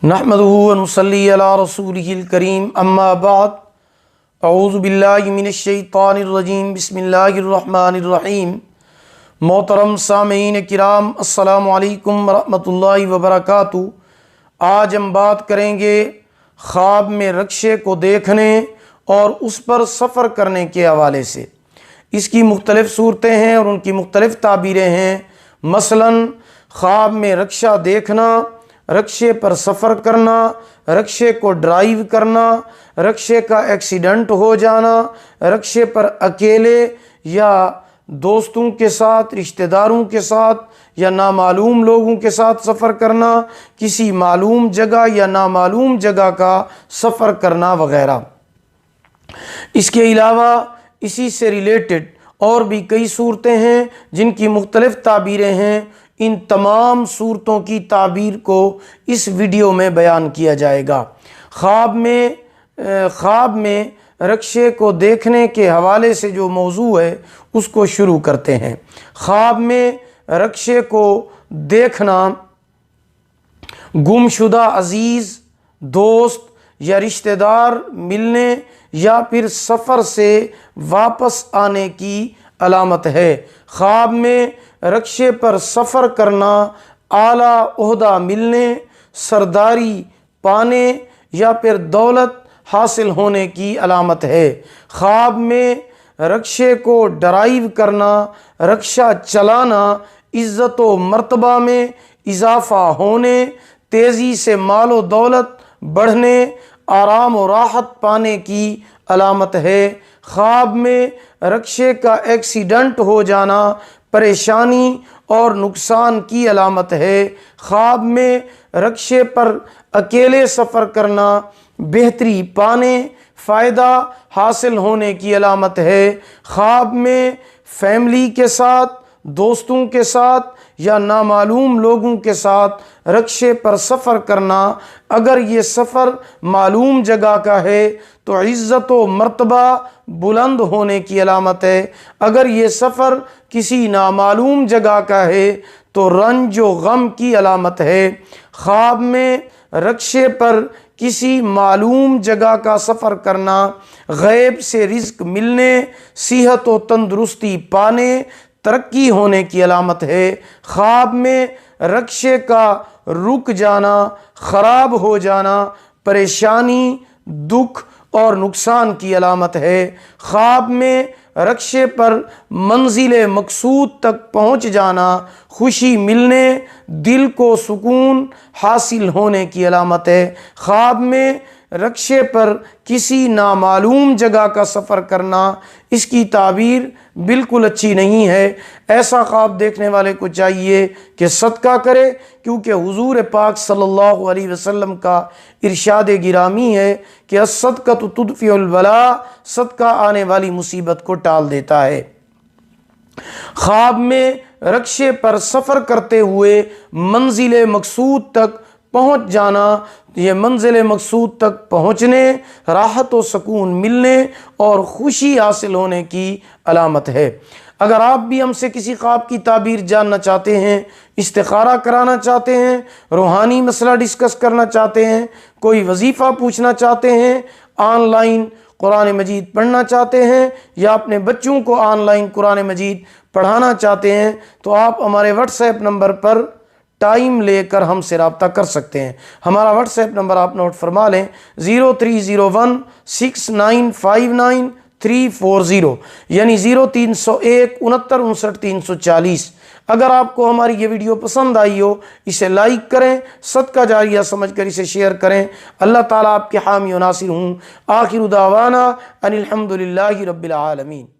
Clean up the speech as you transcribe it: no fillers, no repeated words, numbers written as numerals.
نحمدہ و نصلی علی رسولہ الکریم اما بعد اعوذ باللہ من الشیطان الرجیم بسم اللہ الرحمن الرحیم۔ محترم سامعین کرام، السلام علیکم ورحمۃ اللہ وبرکاتہ۔ آج ہم بات کریں گے خواب میں رکشے کو دیکھنے اور اس پر سفر کرنے کے حوالے سے۔ اس کی مختلف صورتیں ہیں اور ان کی مختلف تعبیریں ہیں۔ مثلاً خواب میں رکشہ دیکھنا، رکشے پر سفر کرنا، رکشے کو ڈرائیو کرنا، رکشے کا ایکسیڈنٹ ہو جانا، رکشے پر اکیلے یا دوستوں کے ساتھ، رشتہ داروں کے ساتھ یا نامعلوم لوگوں کے ساتھ سفر کرنا، کسی معلوم جگہ یا نامعلوم جگہ کا سفر کرنا وغیرہ۔ اس کے علاوہ اسی سے ریلیٹڈ اور بھی کئی صورتیں ہیں جن کی مختلف تعبیریں ہیں۔ ان تمام صورتوں کی تعبیر کو اس ویڈیو میں بیان کیا جائے گا۔ خواب میں رکشے کو دیکھنے کے حوالے سے جو موضوع ہے اس کو شروع کرتے ہیں۔ خواب میں رکشے کو دیکھنا گمشدہ عزیز، دوست یا رشتہ دار ملنے یا پھر سفر سے واپس آنے کی علامت ہے۔ خواب میں رکشے پر سفر کرنا اعلیٰ عہدہ ملنے، سرداری پانے یا پھر دولت حاصل ہونے کی علامت ہے۔ خواب میں رکشے کو ڈرائیو کرنا، رکشہ چلانا عزت و مرتبہ میں اضافہ ہونے، تیزی سے مال و دولت بڑھنے، آرام و راحت پانے کی علامت ہے۔ خواب میں رکشے کا ایکسیڈنٹ ہو جانا پریشانی اور نقصان کی علامت ہے۔ خواب میں رکشے پر اکیلے سفر کرنا بہتری پانے، فائدہ حاصل ہونے کی علامت ہے۔ خواب میں فیملی کے ساتھ، دوستوں کے ساتھ یا نامعلوم لوگوں کے ساتھ رکشے پر سفر کرنا، اگر یہ سفر معلوم جگہ کا ہے تو عزت و مرتبہ بلند ہونے کی علامت ہے۔ اگر یہ سفر کسی نامعلوم جگہ کا ہے تو رنج و غم کی علامت ہے۔ خواب میں رکشے پر کسی معلوم جگہ کا سفر کرنا غیب سے رزق ملنے، صحت و تندرستی پانے، ترقی ہونے کی علامت ہے۔ خواب میں رکشے کا رک جانا، خراب ہو جانا پریشانی، دکھ اور نقصان کی علامت ہے۔ خواب میں رکشے پر منزل مقصود تک پہنچ جانا، خوشی ملنے، دل کو سکون حاصل ہونے کی علامت ہے۔ خواب میں رکشے پر کسی نامعلوم جگہ کا سفر کرنا، اس کی تعبیر بالکل اچھی نہیں ہے۔ ایسا خواب دیکھنے والے کو چاہیے کہ صدقہ کرے، کیونکہ حضور پاک صلی اللہ علیہ وسلم کا ارشاد گرامی ہے کہ الصدقۃ تدفع البلاء، صدقہ آنے والی مصیبت کو ٹال دیتا ہے۔ خواب میں رکشے پر سفر کرتے ہوئے منزل مقصود تک پہنچ جانا، یہ منزل مقصود تک پہنچنے، راحت و سکون ملنے اور خوشی حاصل ہونے کی علامت ہے۔ اگر آپ بھی ہم سے کسی خواب کی تعبیر جاننا چاہتے ہیں، استخارہ کرانا چاہتے ہیں، روحانی مسئلہ ڈسکس کرنا چاہتے ہیں، کوئی وظیفہ پوچھنا چاہتے ہیں، آن لائن قرآن مجید پڑھنا چاہتے ہیں یا اپنے بچوں کو آن لائن قرآن مجید پڑھانا چاہتے ہیں، تو آپ ہمارے واٹس ایپ نمبر پر ٹائم لے کر ہم سے رابطہ کر سکتے ہیں۔ ہمارا واٹس ایپ نمبر آپ نوٹ فرما لیں، 03016959 یعنی 0301 69 59 340۔ اگر آپ کو ہماری یہ ویڈیو پسند آئی ہو، اسے لائک کریں، صدقہ جاریہ سمجھ کر اسے شیئر کریں۔ اللہ تعالیٰ آپ کے حامی و ناصر ہوں۔ آخر دعوانا ان الحمد للہ رب العالمین۔